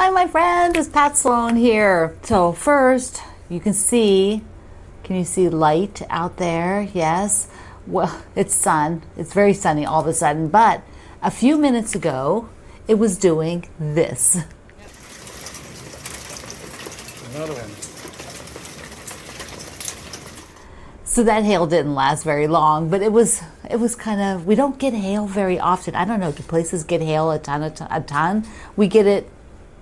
Hi, my friend, it's Pat Sloan here. So first, you can see, can you see light out there? Yes. Well, it's sun. It's very sunny all of a sudden, but a few minutes ago, it was doing this. Another one. So that hail didn't last very long, but it was kind of, we don't get hail very often. I don't know, do places get hail a ton? We get it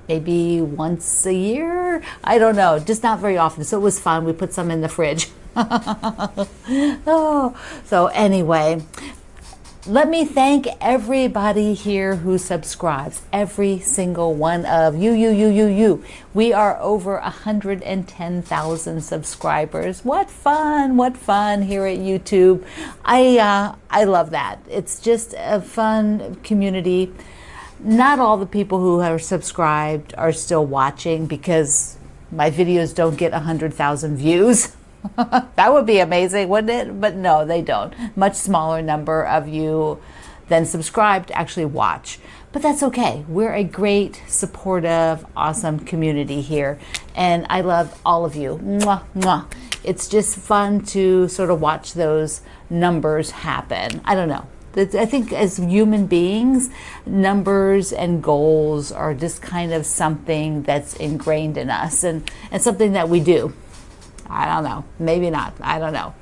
maybe once a year? I don't know, just not very often. So it was fun. We put some in the fridge. Oh, so anyway, let me thank everybody here who subscribes. Every single one of you. We are over 110,000 subscribers. What fun here at YouTube. I love that. It's just a fun community. Not all the people who are subscribed are still watching because my videos don't get 100,000 views. That would be amazing, wouldn't it? But no, they don't. Much smaller number of you than subscribed actually watch. But that's okay. We're a great, supportive, awesome community here. And I love all of you. Mwah, mwah. It's just fun to sort of watch those numbers happen. I don't know. I think as human beings, numbers and goals are just kind of something that's ingrained in us and something that we do. I don't know, maybe not, I don't know.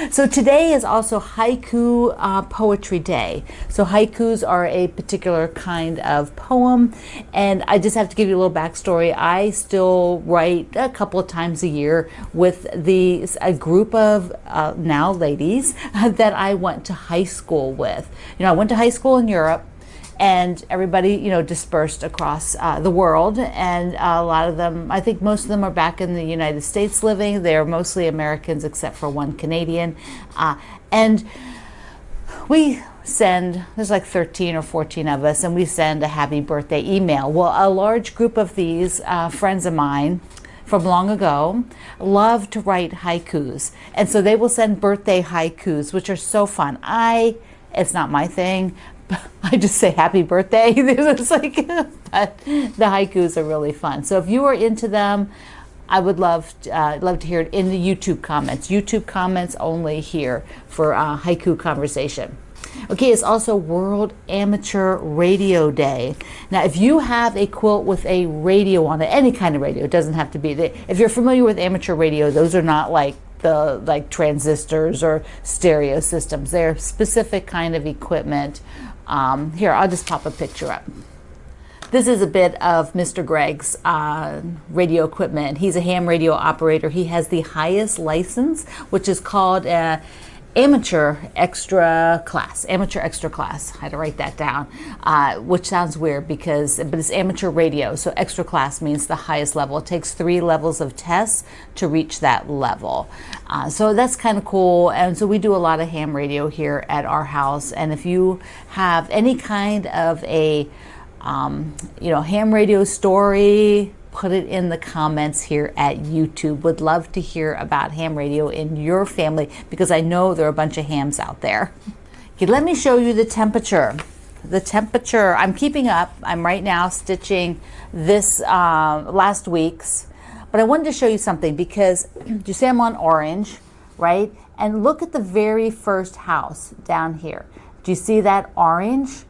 So today is also Haiku Poetry Day. So haikus are a particular kind of poem, and I just have to give you a little backstory. I still write a couple of times a year with a group of now ladies that I went to high school with. You know, I went to high school in Europe, and everybody, you know, dispersed across the world, and a lot of them, I think most of them are back in the United States living. They're mostly Americans except for one Canadian, and we send, there's like 13 or 14 of us, and we send a happy birthday email. Well, a large group of these friends of mine from long ago love to write haikus, and so they will send birthday haikus, which are so fun. It's not my thing. I just say happy birthday. It's like, but the haikus are really fun. So if you are into them, I would love to hear it in the YouTube comments. YouTube comments only here for haiku conversation. Okay, it's also World Amateur Radio Day. Now, if you have a quilt with a radio on it, any kind of radio, it doesn't have to be. If you're familiar with amateur radio, those are not like transistors or stereo systems. They're specific kind of equipment. Here, I'll just pop a picture up. This is a bit of Mr. Greg's radio equipment. He's a ham radio operator. He has the highest license, which is called Amateur Extra Class. Amateur Extra Class. I had to write that down, which sounds weird but it's amateur radio. So extra class means the highest level. It takes 3 levels of tests to reach that level. So that's kind of cool. And so we do a lot of ham radio here at our house. And if you have any kind of a, ham radio story, put it in the comments here at YouTube. Would love to hear about ham radio in your family because I know there are a bunch of hams out there. Okay, let me show you the temperature. The temperature, I'm keeping up. I'm right now stitching this last week's, but I wanted to show you something because you see I'm on orange, right? And look at the very first house down here. Do you see that orange?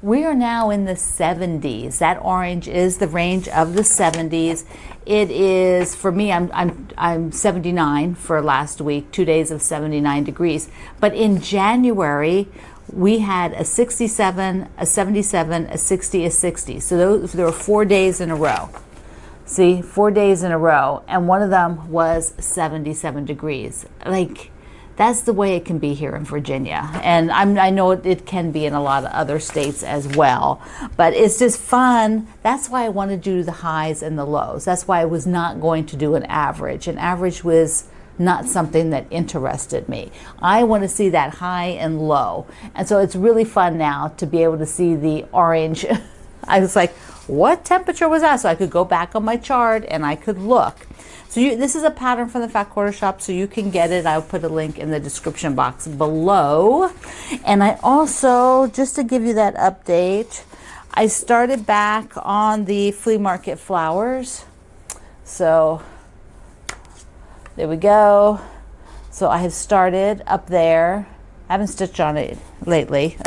We are now in the 70s. That orange is the range of the 70s. It is, for me, I'm 79 for last week, 2 days of 79 degrees. But in January, we had a 67, a 77, a 60, a 60. So there were 4 days in a row. See, 4 days in a row. And one of them was 77 degrees. Like, that's the way it can be here in Virginia. And I know it can be in a lot of other states as well. But it's just fun. That's why I want to do the highs and the lows. That's why I was not going to do an average. An average was not something that interested me. I want to see that high and low. And so it's really fun now to be able to see the orange. I was like, what temperature was that? So I could go back on my chart and I could look. So this is a pattern from the Fat Quarter Shop, so you can get it. I'll put a link in the description box below. And I also, just to give you that update, I started back on the flea market flowers. So there we go. So I have started up there. I haven't stitched on it lately.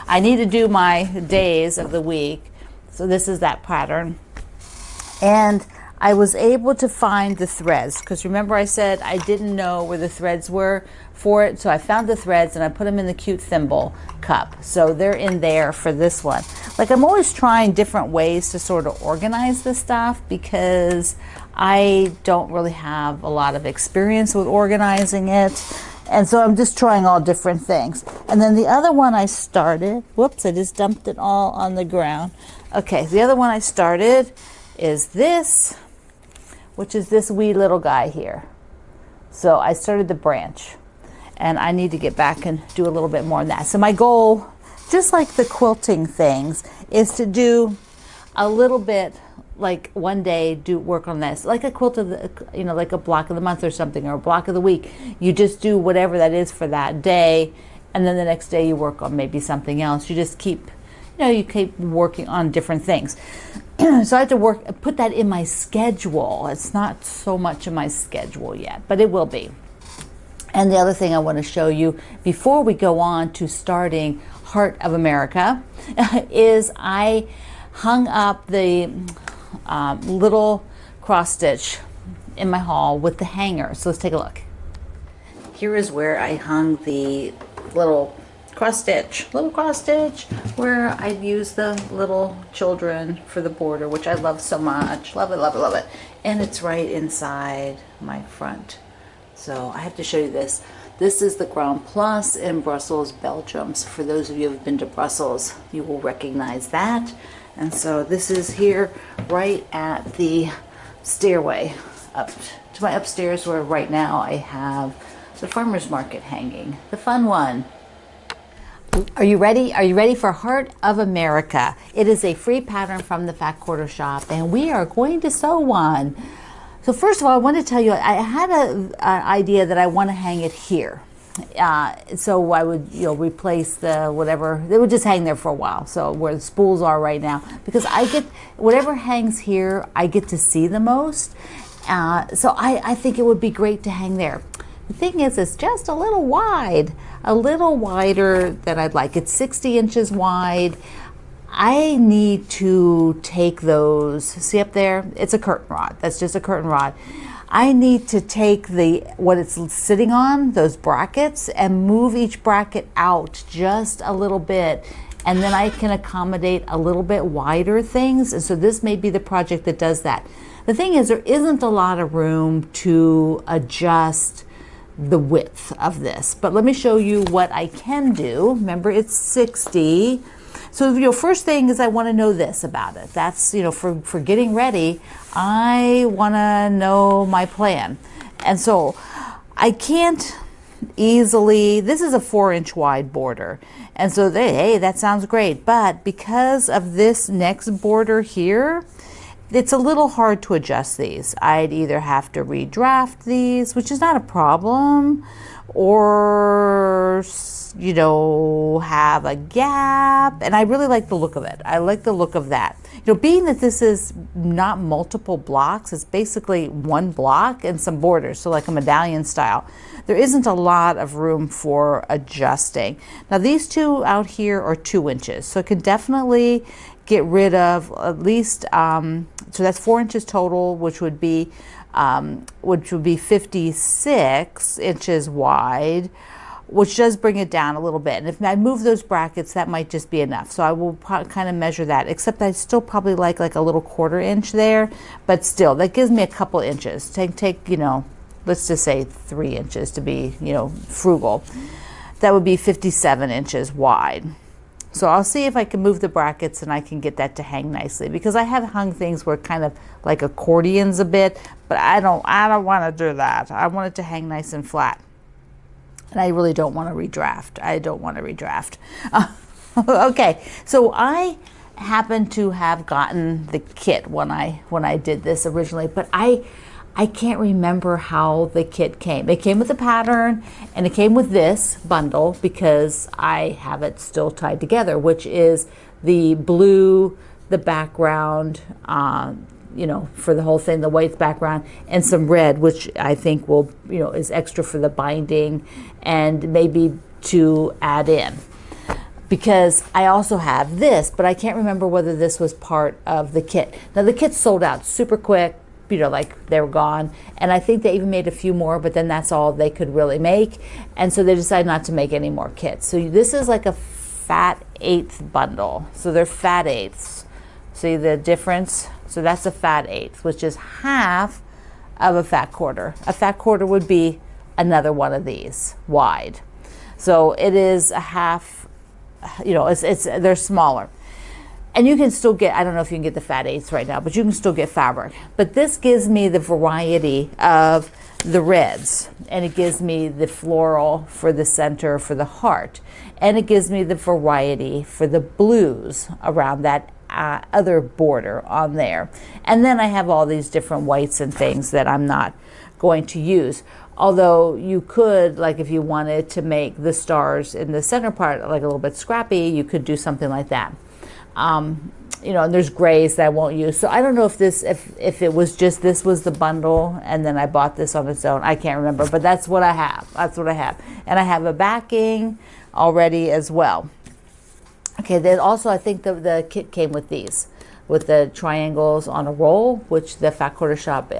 I need to do my days of the week. So this is that pattern. And I was able to find the threads, because remember I said I didn't know where the threads were for it. So I found the threads and I put them in the cute thimble cup. So they're in there for this one. Like, I'm always trying different ways to sort of organize this stuff, because I don't really have a lot of experience with organizing it. And so I'm just trying all different things. And then the other one I started, whoops, I just dumped it all on the ground. Okay, the other one I started is this, which is this wee little guy here. So I started the branch, and I need to get back and do a little bit more on that. So my goal, just like the quilting things, is to do a little bit, like one day do work on this, like a quilt of the, you know, like a block of the month or something, or a block of the week. You just do whatever that is for that day, and then the next day you work on maybe something else. You just keep, you keep working on different things. So I have to put that in my schedule. It's not so much in my schedule yet, but it will be. And the other thing I want to show you before we go on to starting Heart of America is I hung up the little cross stitch in my haul with the hanger. So let's take a look. Here is where I hung the little cross stitch where I'd use the little children for the border, which I love so much. Love it, love it, love it. And it's right inside my front. So I have to show you this. This is the Grand Place in Brussels, Belgium. So for those of you who have been to Brussels, you will recognize that. And so this is here right at the stairway up to my upstairs, where right now I have the farmer's market hanging, the fun one. Are you ready? Are you ready for Heart of America? It is a free pattern from the Fat Quarter Shop, and we are going to sew one. So first of all, I want to tell you, I had an idea that I want to hang it here. So I would, replace the whatever, they would just hang there for a while. So where the spools are right now, because I get, whatever hangs here, I get to see the most. So I think it would be great to hang there. The thing is, it's just a little wide, a little wider than I'd like. It's 60 inches wide. I need to take those, see up there? It's a curtain rod. That's just a curtain rod. I need to take what it's sitting on, those brackets, and move each bracket out just a little bit. And then I can accommodate a little bit wider things. And so this may be the project that does that. The thing is, there isn't a lot of room to adjust the width of this, but let me show you what I can do. Remember, it's 60. So, first thing is I want to know this about it. That's, for getting ready, I want to know my plan. And so I can't easily, this is a 4-inch wide border. And so hey, that sounds great. But because of this next border here, it's a little hard to adjust these. I'd either have to redraft these, which is not a problem, or, have a gap. And I really like the look of it. I like the look of that. Being that this is not multiple blocks, it's basically one block and some borders, so like a medallion style. There isn't a lot of room for adjusting. Now these two out here are 2 inches, so it can definitely get rid of at least, so that's 4 inches total, which would be 56 inches wide, which does bring it down a little bit. And if I move those brackets, that might just be enough. So I will kind of measure that, except I still probably like a little 1/4 inch there, but still, that gives me a couple inches. Take let's just say 3 inches to be, frugal. That would be 57 inches wide. So I'll see if I can move the brackets and I can get that to hang nicely, because I have hung things where kind of like accordions a bit, but I don't want to do that. I want it to hang nice and flat. And I really don't want to redraft. Okay, so I happen to have gotten the kit when I did this originally, but I I can't remember how the kit came. It came with a pattern, and it came with this bundle because I have it still tied together, which is the blue, the background, you know, for the whole thing, the white background, and some red, which I think will, you know, is extra for the binding and maybe to add in. Because I also have this, but I can't remember whether this was part of the kit. Now the kit sold out super quick, you know, like they were gone. And I think they even made a few more, but then that's all they could really make. And so they decided not to make any more kits. So this is like a fat eighth bundle. So they're fat eighths. See the difference? So that's a fat eighth, which is half of a fat quarter. A fat quarter would be another one of these wide. So it is a half, you know, they're smaller. And you can still get, I don't know if you can get the fat eighths right now, but you can still get fabric. But this gives me the variety of the reds, and it gives me the floral for the center for the heart, and it gives me the variety for the blues around that other border on there. And then I have all these different whites and things that I'm not going to use. Although you could, like if you wanted to make the stars in the center part like a little bit scrappy, you could do something like that. You know, and there's grays that I won't use. So I don't know if this, if it was just, this was the bundle and then I bought this on its own. I can't remember, but that's what I have. That's what I have. And I have a backing already as well. Okay, then also I think the kit came with these, with the triangles on a roll, which the Fat Quarter Shop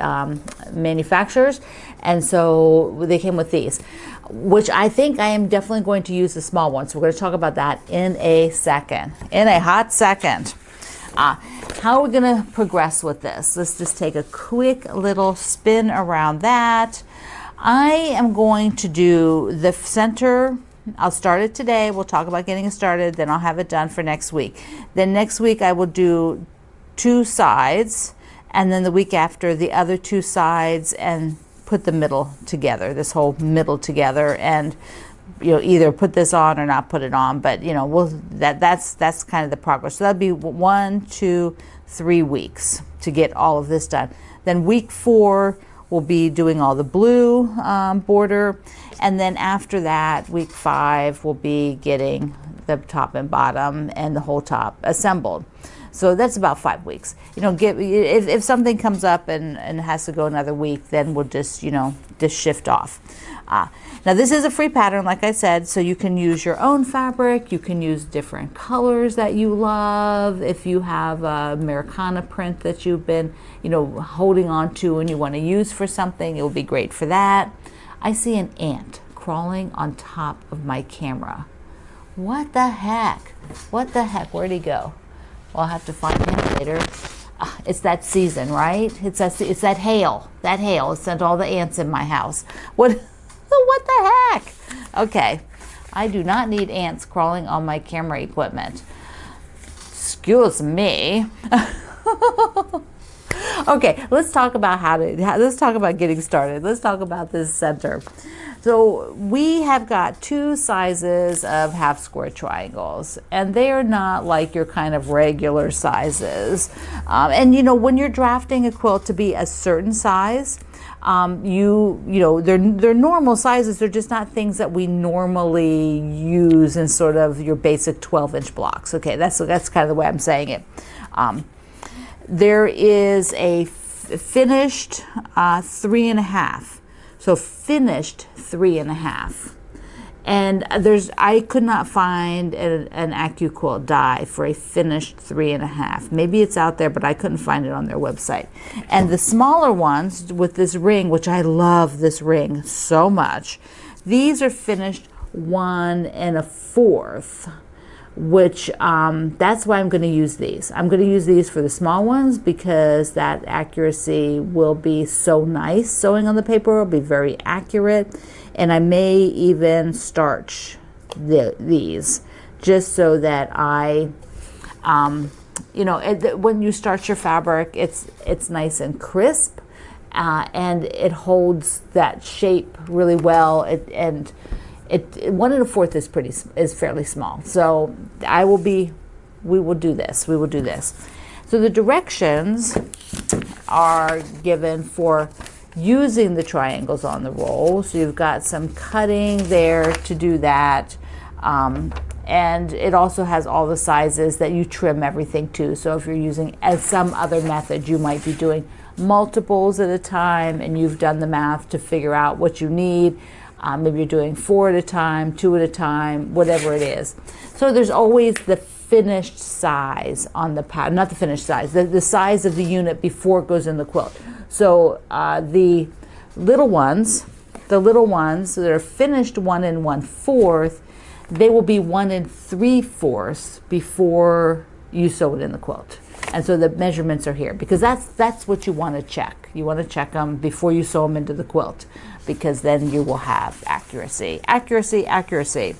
manufactures. And so they came with these, which I think I am definitely going to use the small ones. So we're going to talk about that in a second, in a hot second. How are we going to progress with this? Let's just take a quick little spin around that. I am going to do the center. I'll start it today. We'll talk about getting it started. Then I'll have it done for next week. Then next week I will do 2 sides, and then the week after the other 2 sides, and put the middle together, this whole middle together, and you know, either put this on or not put it on. But you know, that's kind of the progress. So that'll be 1, 2, 3 weeks to get all of this done. Then week 4 we'll be doing all the blue border, and then after that, week 5 we'll be getting the top and bottom and the whole top assembled. So that's about 5 weeks. You know, if something comes up and has to go another week, then we'll just, you know, just shift off. Now this is a free pattern, like I said, so you can use your own fabric. You can use different colors that you love. If you have a Americana print that you've been, you know, holding on to and you want to use for something, it will be great for that. I see an ant crawling on top of my camera. What the heck? What the heck? Where'd he go? Well, I'll have to find him later. It's that season, right? It's that hail. That hail has sent all the ants in my house. What the heck? Okay, I do not need ants crawling on my camera equipment. Excuse me. Okay, let's talk about let's talk about getting started. Let's talk about this center. So we have got 2 sizes of half square triangles, and they are not like your kind of regular sizes. And you know, when you're drafting a quilt to be a certain size, you know, they're normal sizes. They're just not things that we normally use in sort of your basic 12-inch blocks. Okay, that's kind of the way I'm saying it. There is a finished 3.5. So finished 3.5. And I could not find an Haiku quilt die for a finished 3.5. Maybe it's out there, but I couldn't find it on their website. And the smaller ones with this ring, which I love this ring so much, these are finished 1.25, which that's why I'm going to use these. I'm going to use these for the small ones because that accuracy will be so nice. Sewing on the paper will be very accurate, and I may even starch these just so that I, you know, when you starch your fabric, it's nice and crisp, and it holds that shape really well. 1.25 is fairly small. So we will do this. So the directions are given for using the triangles on the roll. So you've got some cutting there to do that. And it also has all the sizes that you trim everything to. So if you're using as some other method, you might be doing multiples at a time, and you've done the math to figure out what you need. Maybe you're doing 4 at a time, 2 at a time, whatever it is. So there's always the finished size on the pattern, not the finished size, the size of the unit before it goes in the quilt. So the little ones that are finished 1 1/4, they will be 1 3/4 before you sew it in the quilt. And so the measurements are here because that's what you want to check. You want to check them before you sew them into the quilt, because then you will have accuracy, accuracy, accuracy.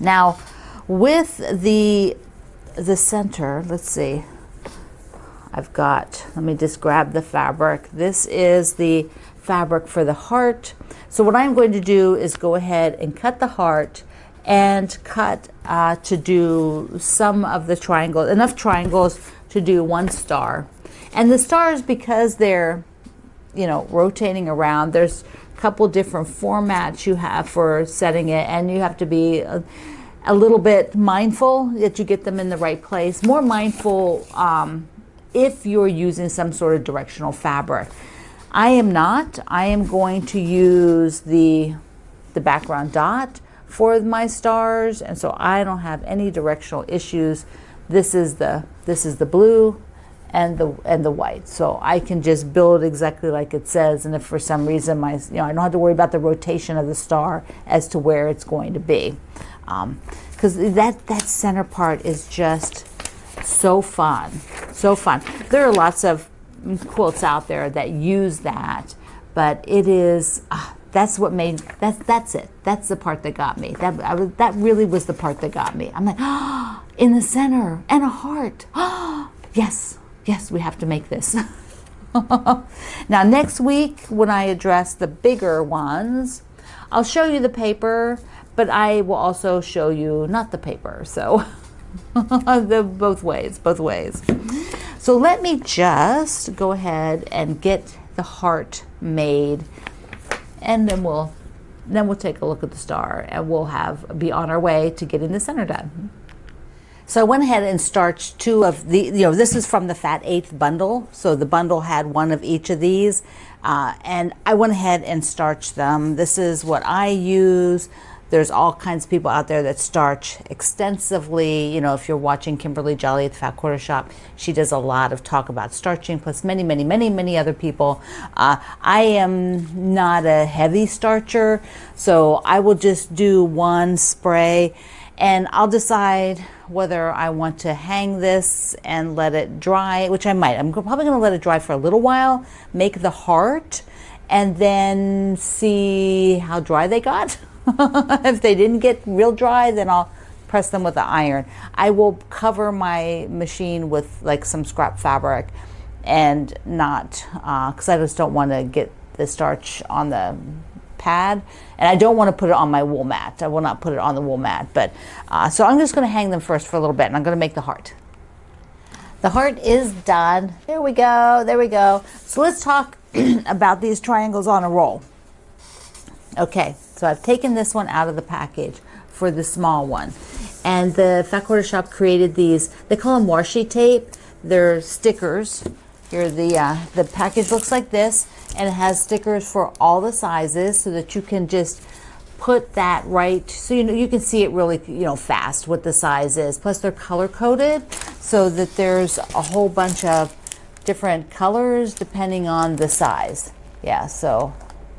Now, with the center, let's see. Let me just grab the fabric. This is the fabric for the heart. So what I'm going to do is go ahead and cut the heart and cut to do some of the triangles, enough triangles to do 1 star. And the stars, because they're, rotating around, there's a couple different formats you have for setting it, and you have to be a little bit mindful that you get them in the right place. More mindful if you're using some sort of directional fabric. I am not. I am going to use the background dot for my stars, and so I don't have any directional issues. This is the blue and the white, so I can just build exactly like it says. And if for some reason I don't have to worry about the rotation of the star as to where it's going to be, because that center part is just so fun, so fun. There are lots of quilts out there that use that, but it is that's what made that's it. That's the part that got me. That really was the part that got me. I'm like, in the center and a heart. Yes, we have to make this. Now next week, when I address the bigger ones, I'll show you the paper, but I will also show you not the paper. So both ways. So let me just go ahead and get the heart made, and then we'll take a look at the star, and we'll be on our way to getting the center done. So I went ahead and starched 2 of the, this is from the Fat 8th bundle. So the bundle had 1 of each of these, and I went ahead and starched them. This is what I use. There's all kinds of people out there that starch extensively. If you're watching Kimberly Jolly at the Fat Quarter Shop, she does a lot of talk about starching, plus many other people. I am not a heavy starcher, so I will just do 1 spray, and I'll decide whether I want to hang this and let it dry, which I might. I'm probably going to let it dry for a little while, make the heart, and then see how dry they got. If they didn't get real dry, then I'll press them with the iron. I will cover my machine with like some scrap fabric, and not because I just don't want to get the starch on the pad, and I don't want to put it on my wool mat. I will not put it on the wool mat, but so I'm just going to hang them first for a little bit, and I'm going to make the heart. The heart is done. There we go. So let's talk about these triangles on a roll. Okay, so I've taken this one out of the package for the small one, and the Fat Quarter Shop created these. They call them washi tape. They're stickers. Here, the package looks like this, and it has stickers for all the sizes, so that you can just put that right, so you can see it really fast what the size is. Plus, they're color coded, so that there's a whole bunch of different colors depending on the size. Yeah, so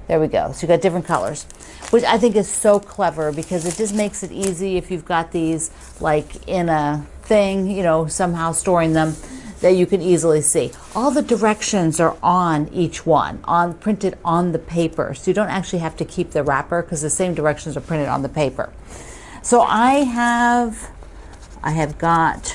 there we go. So you got different colors, which I think is so clever, because it just makes it easy if you've got these like in a thing, somehow storing them, that you can easily see. All the directions are on each one, printed on the paper. So you don't actually have to keep the wrapper, because the same directions are printed on the paper. So I have got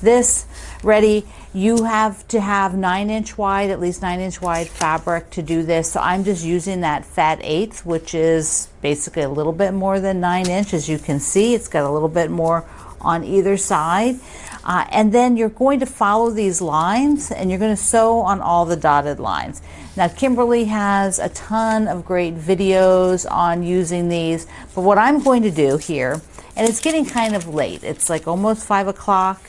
this ready. You have to have 9-inch wide, at least 9-inch wide fabric to do this. So I'm just using that Fat 8th, which is basically a little bit more than 9 inches. You can see it's got a little bit more on either side. And then you're going to follow these lines, and you're going to sew on all the dotted lines. Now Kimberly has a ton of great videos on using these, but what I'm going to do here, and it's getting kind of late, it's like almost 5 o'clock,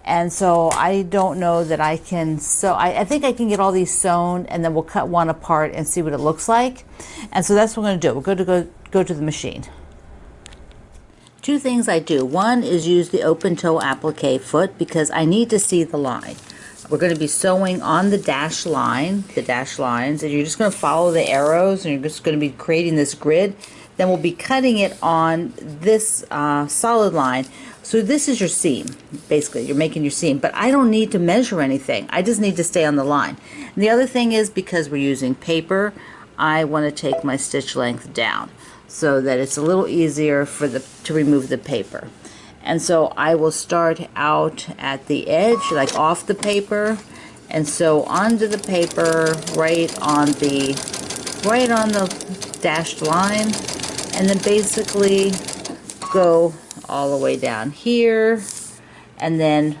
and so I don't know that I can sew. I think I can get all these sewn, and then we'll cut one apart and see what it looks like. And so that's what we're going to do. We're going to go to the machine. Two things I do. One is use the open toe applique foot because I need to see the line. We're going to be sewing on the dash line, the dash lines, and you're just going to follow the arrows, and you're just going to be creating this grid. Then we'll be cutting it on this solid line. So this is your seam, basically. You're making your seam, but I don't need to measure anything. I just need to stay on the line. And the other thing is, because we're using paper, I want to take my stitch length down so that it's a little easier to remove the paper. And so I will start out at the edge, like off the paper, and sew onto the paper right on the dashed line, and then basically go all the way down here, and then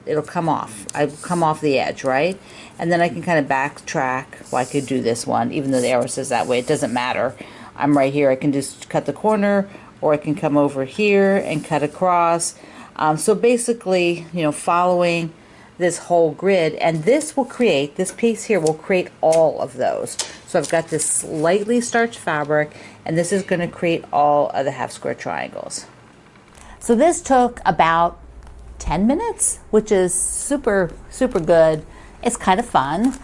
it'll come off. I come off the edge, right? And then I can kind of backtrack. Well, I could do this one, even though the arrow says that way. It doesn't matter. I'm right here. I can just cut the corner, or I can come over here and cut across. So basically, you know, following this whole grid, and this piece here will create all of those. So I've got this slightly starched fabric, and this is going to create all of the half square triangles. So this took about 10 minutes, which is super, super good. It's kind of fun.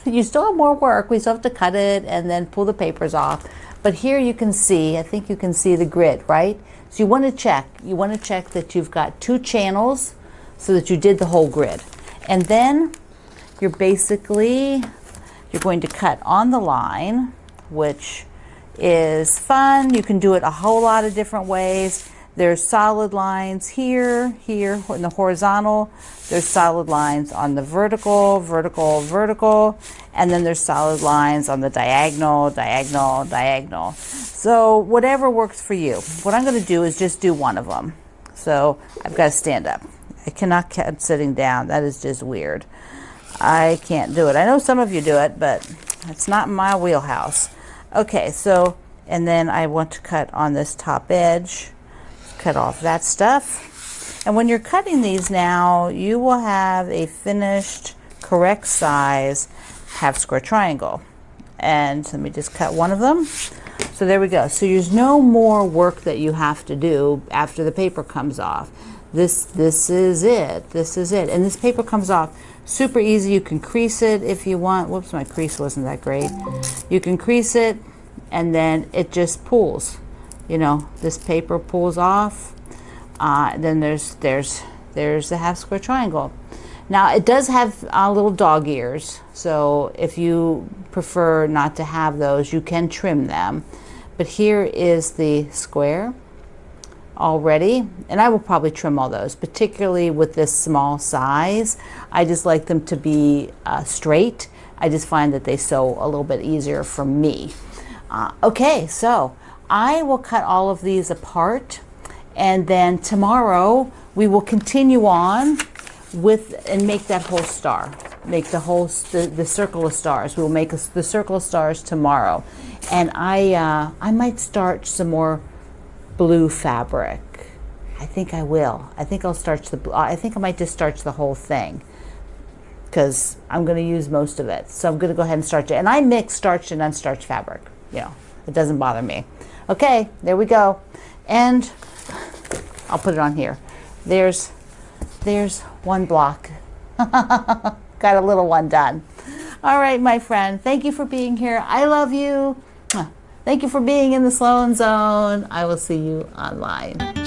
You still have more work. We still have to cut it and then pull the papers off. But here you can see, I think you can see the grid, right? So you want to check that you've got 2 channels so that you did the whole grid. And then you're going to cut on the line, which is fun. You can do it a whole lot of different ways. There's solid lines here in the horizontal. There's solid lines on the vertical, and then there's solid lines on the diagonal. So whatever works for you. What I'm going to do is just do one of them. So I've got to stand up. I cannot cut sitting down. That is just weird. I can't do it. I know some of you do it, but it's not in my wheelhouse. Okay, so, and then I want to cut on this top edge. Cut off that stuff. And when you're cutting these now, you will have a finished, correct size half square triangle. And let me just cut one of them. So there we go. So there's no more work that you have to do after the paper comes off. This is it. This is it. And this paper comes off super easy. You can crease it if you want. Whoops, my crease wasn't that great. You can crease it, and then it just pulls. You know, this paper pulls off. Then there's the half square triangle. Now it does have little dog ears, so if you prefer not to have those, you can trim them. But here is the square already, and I will probably trim all those, particularly with this small size. I just like them to be straight. I just find that they sew a little bit easier for me. Okay, so I will cut all of these apart, and then tomorrow we will continue on and make that whole star. Make the whole the circle of stars. We will make the circle of stars tomorrow, and I might starch some more blue fabric. I think I will. I think I'll starch I think I might just starch the whole thing, because I'm going to use most of it. So I'm going to go ahead and starch it. And I mix starched and unstarched fabric. You know, it doesn't bother me. Okay, there we go. And I'll put it on here. There's one block. Got a little one done. All right, my friend. Thank you for being here. I love you. Thank you for being in the Sloan Zone. I will see you online.